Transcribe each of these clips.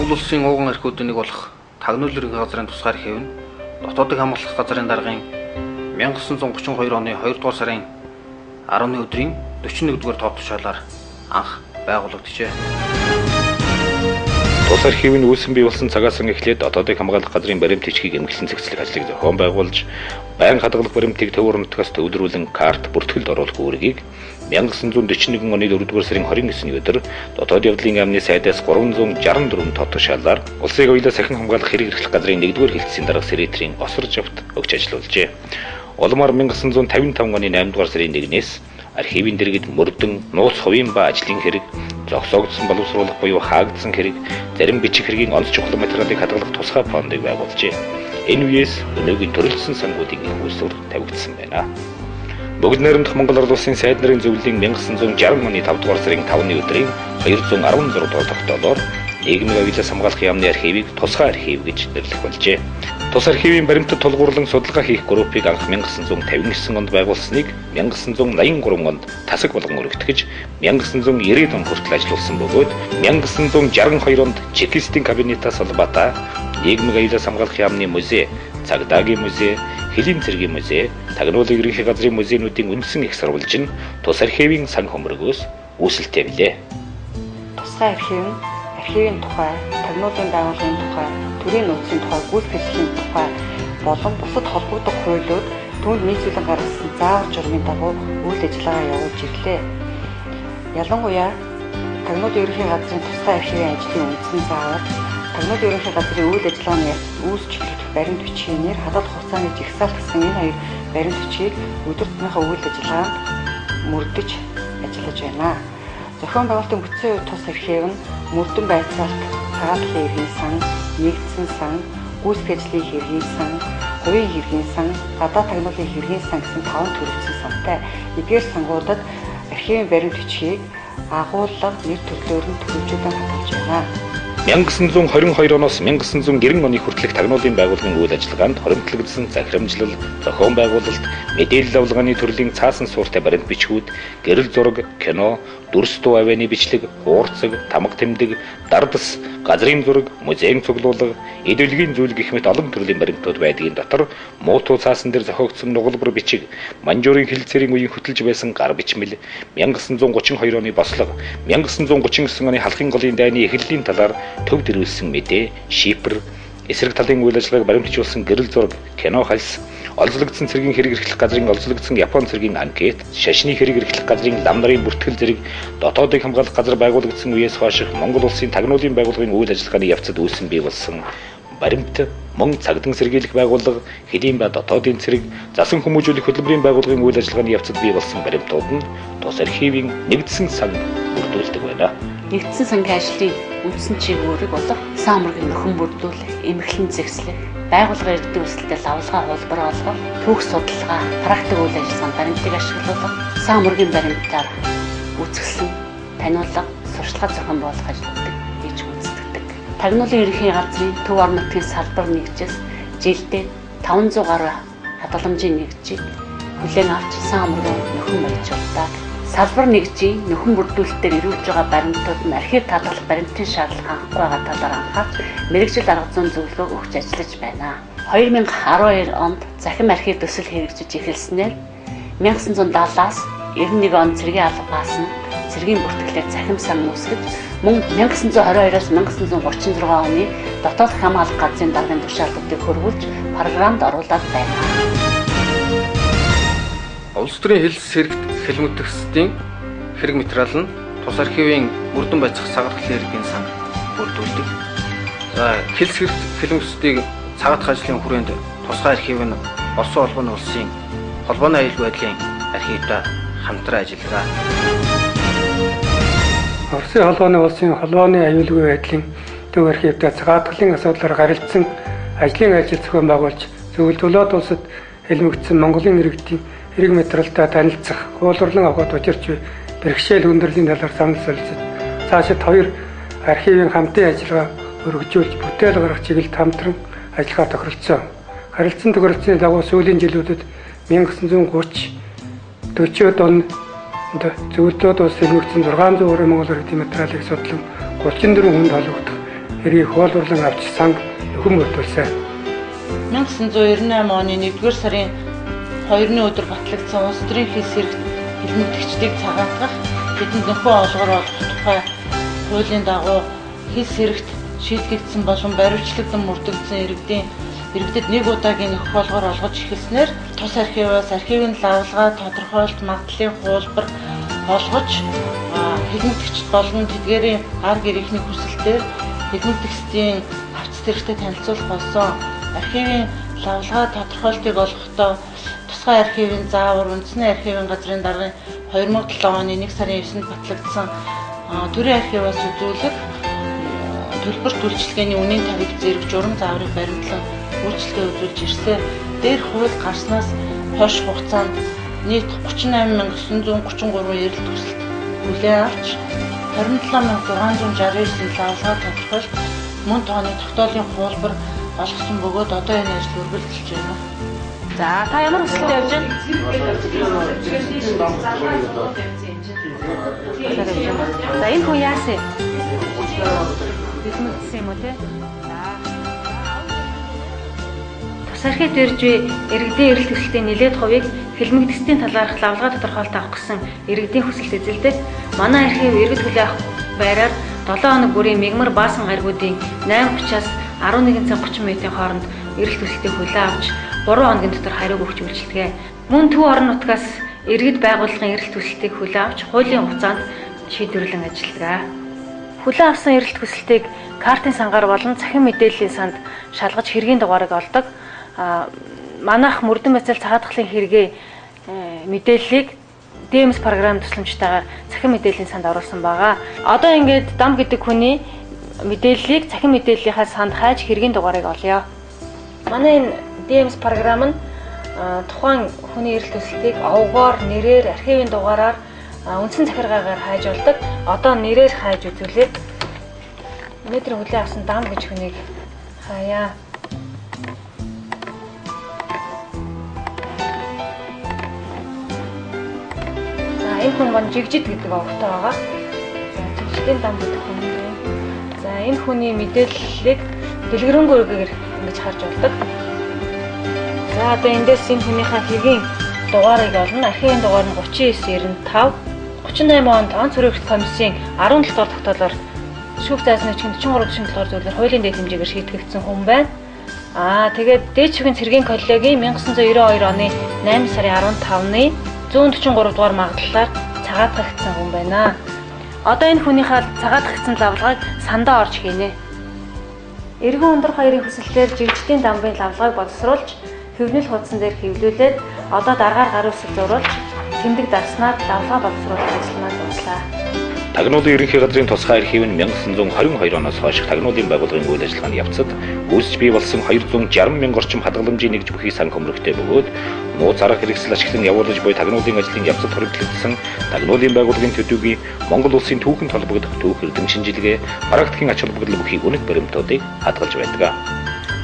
Монгол улсын ууган архиудын нэг болох Тагнуул ерөнхий газрын тусгаар архив нь дотоодыг хамгаалах газрын даргын 1932 оны 2 дугаар сарын 10-ны өдрийн 41-р тоо тушаалаар анх байгуулагдажээ. Тус архивын үүсгэн бий болсон цагаас эхлээд дотоодыг хамгаалах газрын баримт бичгийг эмгэлэн цэгцлэх ажлыг зохион байгуулж, байнга хадгалах баримтыг төв орнотгоос төвлөрүүлэн карт бүртгэлд оруулах үүргийг 1941 оны 4-р сарын 29-ний өдөр дотоод явдлын яамны сайдаас 364 тоо тушаалаар улсыг уялаа сахин хамгаалах хэрэг эрхлэх газрын 1-р хэлтсийн дарга Сэрэтрийн осорж авт өгч ажиллаулжээ. Улмаар 1955 оны 8-р сарын 1-ээс архивын дэргэд мөрдөн, нууц хувийн ба ажлын хэрэг, зогсоогдсон боловсруулах буюу хаагдсан хэрэг, зарим бичиг хэргийн онц чухал материалыг хадгалах тусгай фондыг байгуулжээ. Энэ үеэс өнөөгийн төрөлсөн сангуудын их үүсвэр тавигдсан байна. Бүгд найрамдах Монгол улсын сайд нарын зөвлөлийн 1960 оны 5 дугаар сарын 5-ны өдрийн 216 дугаар тогтоолоор нийгмийн уялаас хамгаалах яамны архивыг тусгай архив гэж нэрлэх болжээ. Тус архивын баримтад тулгуурлан судалгаа хийх группыг анх 1959 онд байгуулсныг 1983 онд тасаг болгон өргөтгөж 1990 он хүртэл ажилласан бөгөөд 1962 онд чекистийн кабинетаас холбоотой нийгмийн уялаас хамгаалах яамны музей, цагдаагийн музей, Хэлийн цэргийн музей, Тагнуулын ерөнхий газрын музейнуудын үндсэн их сурвалж нь тус архивын сан хөмрөгөөс үүсэлтэй билээ. Тусгай архив нь архивын тухай, Тагнуулын байгууллагын тухай, төрийн нөөцийн тухай, гүйцэтгэлийн тухай болон бусад холбогдох хуулиуд түүнд нийцүүлэн гаргасан заавар журмын дагуу үйл ажиллагаа явуулж ирлээ. Ялангуяа Тагнуулын ерөнхий газрын тусгай архивын ажлын үндсэн заавар, Тагнуулын ерөнхий газрын үйл ажиллагааны үүсчлэх баримт бичгийн нэр хадгалах хугацааны жагсаалтсан энэ хоёр баримт бичгийг өдөр тутмынхаа үйл ажиллагаанд мөрдөж ажиллаж байна. Зохион байгуулалтын бүтцийн хувьд тус архив нь мөрдөн байцаалт, цагаатлалын эрхийн сан, нэгдсэн сан, гүйцэтгэх ажлын хэргийн сан, хувийн хэргийн сан, гадаад тагнуулын хэргийн сан гэсэн 5 төрөлсөн сантай. Эдгээр сангуудад архивын баримт бичгийг агуулга нэр төрлөөр нь төлөвлөжүүлэн хадгалж байна. 1922 оноос 1990 оны хүртэлх Тагнуулын байгууллагын үйл ажиллагаанд хоримтлагдсан захирамжлал, зохион байгуулалт, мэдээлэл авалгааны төрлийн цаасан суурьтай баримт бичгүүд, гэрэл зураг, кино, дүрс дуу авианы бичлэг, хуурцаг, тамга тэмдэг, дардас, газрын зураг, музейн цуглуулга, эдвэлгийн зүйл гэх мэт олон төрлийн баримтууд байдгийн дотор муутуу цаасан дээр зохиогдсон нугалбар бичиг, Манжуурын хилцээрийн үеийн хөтөлж байсан гар бичмэл, 1932 оны бослого, 1939 оны халахын голын дайны эхлэлийн талаар төв дэрүүлсэн мэдээ, шифр, эсрэг талын үйл ажиллагааг баримтжуулсан гэрэл зураг, кино хальс, олзлогдсон цэргийн хэрэг эрхлэх газрын олзлогдсон Япон цэргийн анкет, шашны хэрэг эрхлэх газрын лам нарын бүртгэл зэрэг дотоодыг хамгаалах газар байгуулагдсан үеэс хойш Монгол улсын Тагнуулын байгууллагын үйл ажиллагааны явцад үүссэн бий болсон баримт, мөн цагдсан сэргийлэх байгууллага, Хэлийн ба дотоодын цэрэг, засан хүмүүжүүлэх хөтөлбөрийн байгууллагын үйл ажиллагааны явцад бий болсон баримтууд нь тус архивын нэгдсэн сан бүрдүүлдэг байна. Нэгдсэн сангийн ажлын үндсэн чиглэлийг болох сан хамгаалалтын нөхөн бүрдүүлэх, эмхлэн зэгслэх, байгууллага иргэдийн өсөлтөд авалгаа хуулбар олгох, түүх судалгаа, практик үйл ажиллагаанд баримтыг ашиглуулах, сан хамгаалалтын баримтаар үүсгэсэн таниулга, сурчлага зохион байгуулах ажлуудыг хийж гүйцэтгэдэг. Тагнуулын ерөнхий газрын төв орон нутгийн салбар нэгжээс жилдээ 500 гаруй хадгаламжийн нэгжийг хүлээн авч сан хамгаалалтын нөхөн баримтжуулдаг. Салбар нэгжийн нөхөн бүрдүүлэлтээр ирүүлж байгаа баримтууд нь архив татгалах баримтын шаардлага хангахгүй байгаа талаар анхаарч мэргэжил арга зүйн зөвлөгөө өгч ажиллаж байна. 2012 онд захим архив төсөл хэрэгжиж эхэлснээр 1970-аас 91 он цэргийн албаас нь цэргийн бүртгэлээр захим сан үүсгэж мөн 1922-аас 1936 оны дотоод хамгаалах газрын даргын тушаалтуудыг хөрвүүлж програмд оруулаад байна. Улс төрийн хэлс сэрэгт хэлмэтгсдийн хэрэг материал нь тус архивын мөрдөн байцах цагаатлалын хэргийн сан бүрдүүлдэг. За хэлс сэрэгт хэлмэтгсдийг цагаатах ажлын хүрээнд тусгай архив нь Орсын холбооны улсын холбооны аюулгүй байдлын архивтай хамтран ажиллагаа. Орсын холбооны улсын холбооны аюулгүй байдлын төв архивтай цагаатгалын асуудлаар гарилцсан ажлын ажил зохион байгуулж зөвлөлт улсад хэлмэгдсэн Монголын иргэдийн хэрэг материалтай танилцах, хуулбарлан авахд учирч буй бэрхшээл хүндрлийн талаар санал солилцож, цаашид хоёр архивын хамтын ажиллагаа өргөжүүлж, бүтээл гаргах чиглэлд хамтран ажиллагаа тохиролцсон. Харилцан тохиролцсны дагуу сүүлийн жилүүдэд 1930, 40-од онд зөвлөлтүүд улс хэлмэгдсэн 600 орой Монгол иргэдийн материалыг судлан 34 хүнд холбогдох эргийг хуулбарлан авч санг нөхөн бүрдүүлсэн. 1998 оны 1-р сарын 2-ны өдөр батлагдсан улс төрийн хил сэрэгт хэлмэгдэгчдийг цагаатгах, бидэнд нөхөн олгор олох тухай хуулийн дагуу хил сэрэгт шийдэгдсэн болон баривчлагдсан мөрдөгдсөн иргэдэд нэг удаагийн нөхөх олгор олгож эхэлснээр тус архиваас архивын лавлгаа тодорхойлт магадлалын хуулбар олгож хэлмэгдэгчд болон тэдгээрийн гар гэрийнхний хүсэлтээр хэлмэгдэгчдийн авц зэрэгтэй танилцуулах болсон. Архивын лавлгаа тодорхойлтыг олохдоо тусгай архивын заавар үндэсний архивын газрын даргын 2007 оны 1 сарын 9-нд батлагдсан төрийн архиваас үзүүлэх төлбөр төлөвлөгөөний үнийн тариф зэрэг журам зааврыг баримтлан үйлчлэгээ үзүүлж ирсэн. Дээрх хууль гарснаас хойш хугацаанд нийт 38933 эрэлт хүсэлт хүлээн авч 27669 лавлгаа тодорхойлж мөн тооны тогтоолын хуулбар олгосон бөгөөд одоо энэ ажил үргэлжилж байна. За та ямар хүсэлтэй явж байна? За энэ хүн яасан? Хэлмэгдсэн юм уу те? Тус архивд ирж буй иргэдийн эрэлт хүсэлтийн нэлээд хувийг хэлмэгдэсдийн талаарх лавлгаа тодорхойлт авах гэсэн иргэдийн хүсэлт эзэлдэг. Манай архив иргэд хүлээх авах байраар 7 хоног бүрийн мигмар баасан гаригуудын 8:30-аас 11 цаг 30 минутын хооронд эрэлт хүсэлтийг хүлээн авч 3 хоногийн дотор хариуг өгч үйлчилдэг. Мөн төв орон нутгаас иргэд байгууллагын эрэлт хүсэлтийг хүлээн авч хуулийн хугацаанд шийдвэрлэн ажилладаг. Хүлээн авсан эрэлт хүсэлтийг картын сангаар болон цахим мэдээллийн санд шалгаж хэргийн дугаарыг олдог. Манайх мөрдөн бацал цагаатгалын хэрэгээ мэдээллийг DMS програм тусламжтайгаар цахим мэдээллийн санд оруулсан байгаа. Одоо ингээд дам гэдэг хүний мэдээллийг цахим мэдээллийнхаа санд хайж хэргийн дугаарыг олъё. Манай энэ DMS програм нь тухайн хүний эрэлт хүсэлтийг овгоор, нэрээр, архивын дугаараар үндсэн захиргаагаар хайж болдог. Одоо нэрээр хайж үзүүлээд өнөөдөр хүлээн авсан дам гэж хүнийг хаяа. Энэ хүн гон жигжид гэдэг овогтой байгаа. За жигжидийн дам гэдэг хүн юм. За энэ хүний мэдээллийг дэлгэрэнгүй ингэж харж болдог. За одоо эндээс энэ хүнийхээ хэргийн дугаарыг олно. Архивын дугаар нь 3995 38 онд онц хүрээлт комиссийн 17 дугаар тогтоолоор шүүх зайсны 43 дугаар зүйлээр хуулийн дэд хэмжээгээр шийдэгдсэн хүн байна. Тэгээд дээд шүүхийн цэргийн коллегийн 1992 оны 8 сарын 15-ны 143 дугаар магадлалаар цагаатгагдсан хүн байна. Одоо энэ хүнийхээ цагаатгагдсан лавлгааг сандаа орж хийнэ. Эргэн өндөр хоёрын хүсэлтээр жигждийн дамбын лавлгааг боловсруулж, хөвнөл хуудсан дээр хэвлүүлээд одоо дараагаар гарын үсэг зурулж, тэмдэг дарснаар лавлгаа боловсруулах ажлаа дуслаа. Тагнуулын ерөнхий газрын тусгай архив нь 1922 оноос хойш тагнуулын байгууллагын үйл ажиллагааны явцад үүсэж бий болсон 260 мянга орчим хадгаламжийн нэгж бүхий сан хөмрөгтэй бөгөөд нууц арга хэрэгсэл ашиглан явуулж буй тагнуулын ажлын явцад хоригдлогдсон тагнуулын байгууллагын төдийгүй Монгол улсын түүхэнд холбогдох түүх эрдэм шинжилгээ, практикийн ач холбогдол бүхий үнэт баримтуудыг хадгалж байдаг.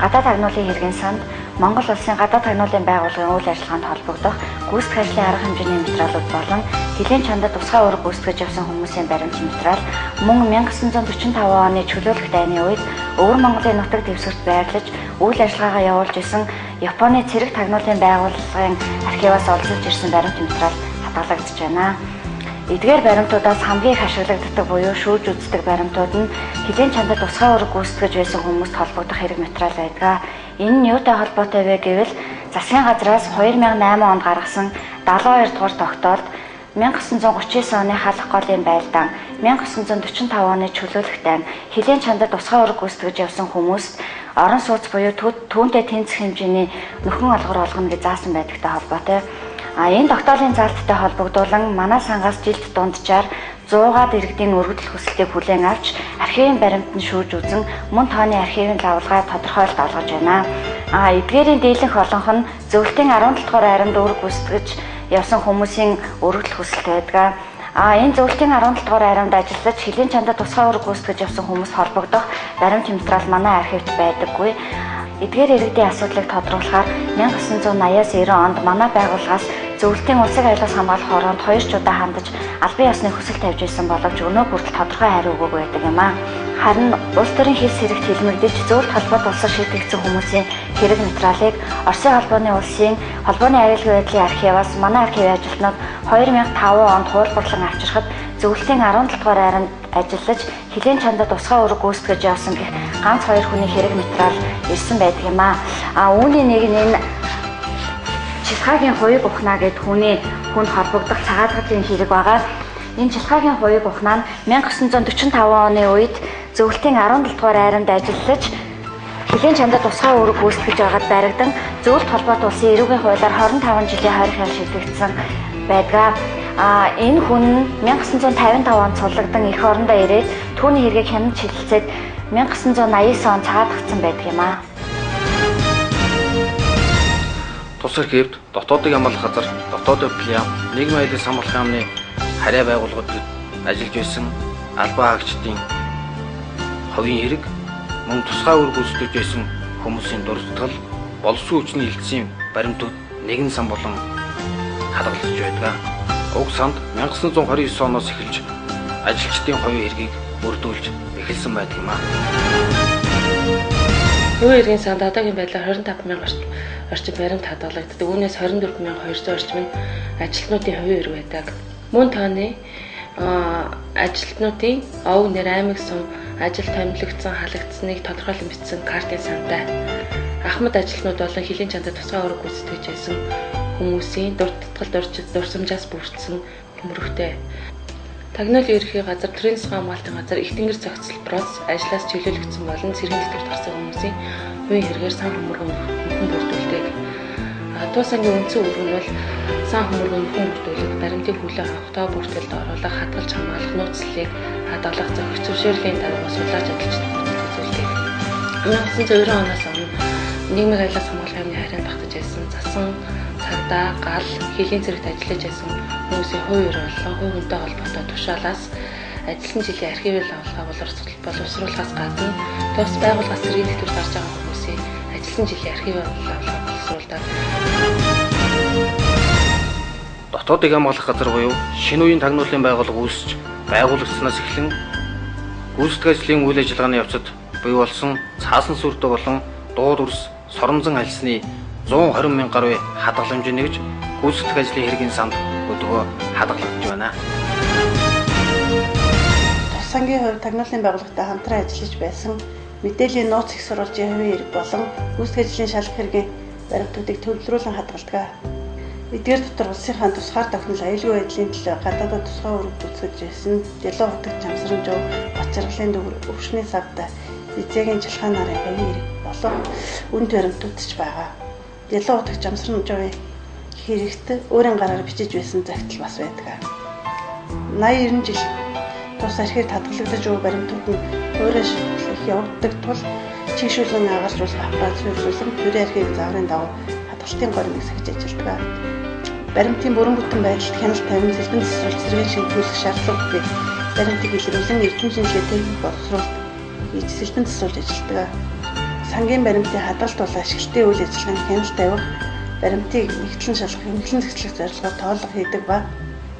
Гадаад тагнуулын хэргийн санд Монгол улсын гадаад тагнуулын байгууллагын үйл ажиллагаанд холбогдох гүйцэтгэх ажлын арга хэмжээний материалууд болон хэлийн чандад тусгай үүрэг гүйцэтгэж явсан хүмүүсийн баримт материал мөн 1945 оны чөлөөлөх дайны үед Өвөр Монголын нутаг дэвсгэрт байрлаж үйл ажиллагаагаа явуулж исэн Японы цэрэг тагнуулын байгууллагын архиваас олзуулж ирсэн баримт материал хадгалагдаж байна. Эдгээр баримтуудаас хамгийн их ашиглагддаг буюу шүүж үздэг баримтууд нь хэлийн чандад тусгай үүрэг гүйцэтгэж байсан хүмүүст холбогдох хэрэг материал байдаг. Энэ нь юутай холбоотой вэ гэвэл засгийн газраас 2008 онд гаргасан 72 дугаар тогтоолд 1939 оны халах голын байлдаан, 1945 оны чөлөөлөх дайн, хэлийн чандад тусгай үүрэг гүйцэтгэж явсан хүмүүст орон сууц буюу түүнтэй тэнцэх хэмжээний нөхөн олгор олгоно гэж заасан байдагтай холбоотой. Энэ тогтоолын залттай холбогдуулан манай сангаас жилд дунджаар 100-аад иргэдийн өргөдөл хүсэлтийг хүлээн авч архивын баримт нь шүүж үзэн мөн тооны архивын лавлгаа тодорхойлт олгож байна. Эдгээрийн дийлэнх олонх нь зөвлөлтийн 17 дугаар айрамд үүрэг гүйцэтгэж явсан хүмүүсийн өргөдөл хүсэлт байдаг. Энэ зөвлөлтийн 17 дугаар айрамд ажиллаж хэлийн чандад тусгай үүрэг гүйцэтгэж явсан хүмүүс холбогдох баримт материал манай архивт байдаггүй. Эдгээр иргэдийн асуудлыг тодруулахаар 1980-аас 90 онд манай байгууллагаас зөвлөлтийн улсыг аялаас хамгаалах оронд 2 ч удаа хандаж албан ёсны хүсэл тавьж исэн боловч өнөө хүртэл тодорхой хариу өгөөгүй байдаг юм аа. Харин улс төрийн хэлс хэрэгт хэлмэгдэж зөвлөлт холбоот улсаар шийдэгдсэн хүмүүсийн хэрэг материалыг Оросын холбооны улсын холбооны аюулгүй байдлын архиваас манай архивын ажилтнууд 2005 онд хуулбарлан авчирхад зөвлөлтийн 17 дугаар айранд ажиллаж хилийн чандад тусгай үүрэг гүйцэтгэж явсан гэх ганц 2 хүний хэрэг материал ирсэн байдаг юм аа. Үүний нэг нь энэ Чилхаагийн хувийг ухнаа гэд хүнд холбогдох цагаатгалын хэрэг байгаа. Энэ Чилхаагийн хувийг ухнаа нь 1945 оны үед зөвлөлтийн 17 дугаар айранд ажиллаж хилийн чандад тусгай үүрэг гүйцэтгэж байгаад баригдан зөвлөлт холбоот улсын эрүүгийн хуулиар 25 жилийн хориг хял шийдэгдсэн байдаг. Энэ хүн 1955 онд цуглагдсан эх орондоо ирээд түүний хэргийг хянаж шилжүүлээд 1989 он цагаатгсан байдаг юм аа. Тус архивд дотоодыг хамгаалах газар, дотоодын яам, нийгмийн аялал хамгаалах яамны харьяа байгууллагууд ажиллаж байсан албан хаагчдын хувийн хэрэг, мөн тусгай үүрэг гүйцэтгэж байсан хүмүүсийн дурсгал, боловсрон хүчний хилцээний баримтууд нэгэн сан болон хадгалж байдаг. Уг санд 1929 оноос эхэлж ажилчдын хувийн хэргийг бүрдүүлж эхэлсэн байдаг юм аа. Хувийн хэргийн санд одоогийн байдлаар 25,000 орчим баримт хадгалагддаг. Үүнээс 24,200 орчим нь ажилтнуудын хувийн хэрэг байдаг. Мөн тооны ажилтнуудын овг нэр аймаг сум ажил томилогдсон халагдсныг тодорхойлон бичсэн картын сантай. Ахмад ажилтнууд болон хилийн чандад тусгай үүрэг гүйцэтгэж байсан хүмүүсийн дурсамжаас бүрдсэн төмөрөгтэй. Тагнуулын ерхий газар, төрийн засгийн хамгаалтын газар, их тэнгэр зохицолбороос ажлаас чөлөөлөгдсөн болон цэргийн тэтгэврт гарсан хүмүүсийн хувийн хэрэгээр сан хөмөргөн бүрдүүлдэг. Тус ангийн үндсэн үүрэг нь бол сан хөмөргөн бүрдүүлэх, баримтын хүлээн авахтаа бүртгэлд оруулах, хадгалж хамгаалах, нууцлалыг хадгалах, зохих зөвшөөрлийн дарга суулгаж ажилчдад үзүүлдэг. 1990 оноос өмнө нийгмийн аялал хамгаалах яамны харьяанд багтаж байсан засан цагдаа, гал, хилийн зэрэгт ажиллаж байсан хүмүүсийн хувийн хэрэг болон хувь хүнтэй холбоотой тушаалаас ажилласан жилийн архивын авалгаа боловсруулахаас гадна тус байгууллагаас цэргийн тэтгэврт гарч байгаа хүмүүсийн ажилласан жилийн архивын авалгаа боловсруулдаг. Дотоодыг хамгаалах газар буюу шинэ үеийн тагнуулын байгууллага үүсэж байгуулагдсанаас эхлэн гүйцэтгэх ажлын үйл ажиллагааны явцад бий болсон цаасан сүрдэг болон дууд үрс соронзон альсны 120,000 гаруй хадгаламж нэгж гүйцэтгэх ажлын хэргийн санд өдгөө хадгалагдж байна. Тус сангийн хувьд тагнуулын байгууллагатай хамтран ажиллаж байсан мэдээллийн нууц их сурвалжийн хувийн хэрэг болон гүйцэтгэх ажлын шалгах хэргийн баримтуудыг төвлөрүүлэн хадгалдаг. Эдгээр дотор улсынхаа тусгаар тогтнол аюулгүй байдлын төлөө гадаадад тусгай үүрэг гүйцэтгэж байсан Дэлөө хотод Чамсран жоо Бацаргалын өвчний савда Эзэгийн Чилхаа нарын хувийн хэрэг болон үнд баримтууд ч байгаа. Дэлөө хотод Чамсран жоо хэрэгт өөрийн гараар бичиж байсан загтал бас байдаг. 80-90 жил тус архивд хадгалагдаж буй баримтууд нь өөрөө шийдэх явагддаг тул чигшүүлэн агарч ус аппарат зөвшөөрсөн төрийн архивын зааврын дагуу хадгалтын горныг сахиж ажилладаг. Баримтын бүрэн бүтэн байдалд хяналт тавин зэрэгэн засвар зэрэг шийдвэрлэх шаардлагагүй баримтыг илрүүлэн эрдэм шинжилгээ техник боловсруулалт хийж зэрэгэн засварлаж ажилладаг. Сангийн баримтын хадгалт бол ашиглалтын үйл ажиллагаанд хяналт тавих, баримтыг нэгтлэн шалгах, хэмжлэн зэглэх зорилгоор тоолго хийдэг ба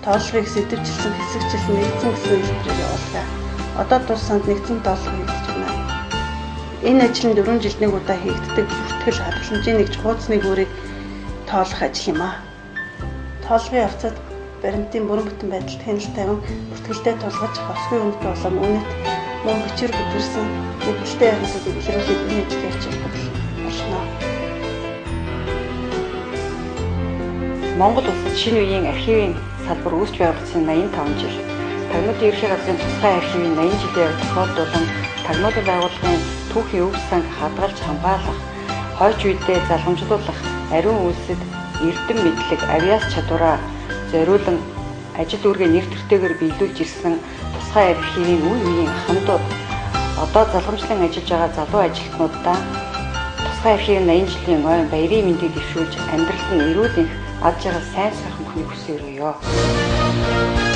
тоолгыг сэдвчилсэн хэсэгчилсэн нэгдсэн гэсэн хэлбэрээр явуулдаг. Одоо тус санд нэгдсэн тоолго хийгдэж байна. Энэ ажил нь 4 жилд нэг удаа хийгддэг бүртгэл хадгаламжийн нэгж хуудасны гүрийг тоолох ажил юм аа. Тоолгын явцад баримтын бүрэн бүтэн байдалд хяналт тавин бүртгэлтэй тулгаж хосгүй үнэт болон үнэт мөн бичвэр бүтэрсэн хэвлэлтэй ярилцлагыг илрүүлэх энэ ажлын ачаалал болно. Монгол улсад шинэ үеийн архивын салбар үүсч байгуулсан 85 жил. Тагнуулын ерхий газрын тусгай архивын 80 жилийн явц тохиолдуулан тагнуулын байгууллагын түүхийн өв санг хадгалж хамгаалах, хойч үедээ залгамжлуулах, ариун үйлсэд эрдэм мэдлэг, авиас чадвараа зориулан ажил үүргээ нэр төртэйгээр биелүүлж ирсэн тусгай архивын үе үеийн хамтууд одоо залгамжлан ажиллаж байгаа залуу ажилтнуудаа тусгай архивын 80 жилийн ойн баярын мэндийг дэвшүүлж амьдралд нь эрүүл энх аж аргал сайн сайхан бүхнийг хүсье өрөөё.